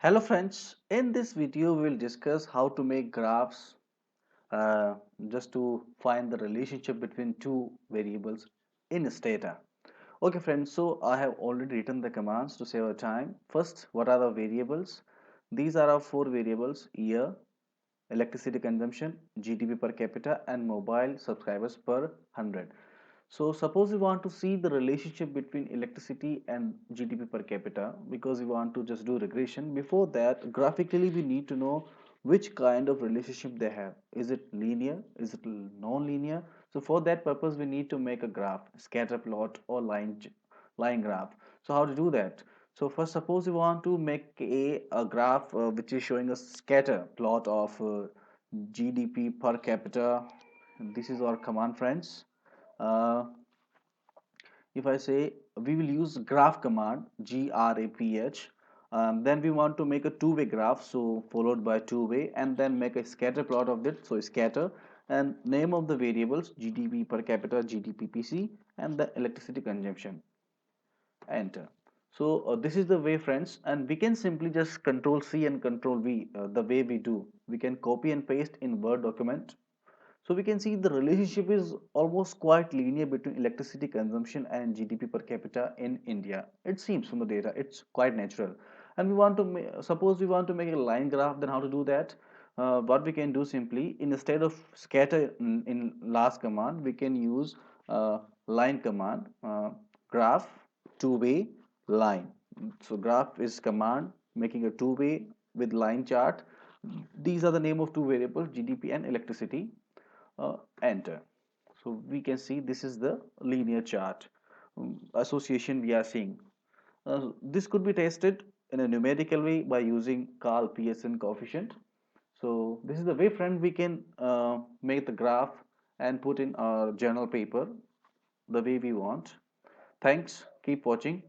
Hello friends, in this video we will discuss how to make graphs uh, just to find the relationship between two variables in Stata. Okay friends, so I have already written the commands to save our time. First, what are the variables? These are our four variables: year, electricity consumption, GDP per capita, and mobile subscribers per 100. So suppose we want to see the relationship between electricity and GDP per capita because we want to just do regression. Before that, graphically we need to know which kind of relationship they have. Is it linear? Is it non-linear? So for that purpose, we need to make a graph, scatter plot or line graph. So how to do that? So first, suppose we want to make a graph which is showing a scatter plot of GDP per capita. This is our command, friends. Uh, if I say we will use graph command, graph, then we want to make a two-way graph, so followed by two-way, and then make a scatter plot of it, so scatter, and name of the variables GDP per capita, GDPPC, and the electricity consumption. Enter. So this is the way, friends, and we can simply just Control C and Control V the way we do. We can copy and paste in Word document. So we can see the relationship is almost quite linear between electricity consumption and GDP per capita in India. It seems from the data, it's quite natural. And we want to suppose we want to make a line graph, then how to do that? What we can do simply, instead of scatter in last command, we can use line command, graph two-way line. So graph is command making a two-way with line chart. These are the name of two variables, GDP and electricity. Enter. So we can see this is the linear chart association we are seeing. This could be tested in a numerical way by using Carl Pearson coefficient. So this is the way, friend, we can make the graph and put in our journal paper the way we want. Thanks. Keep watching.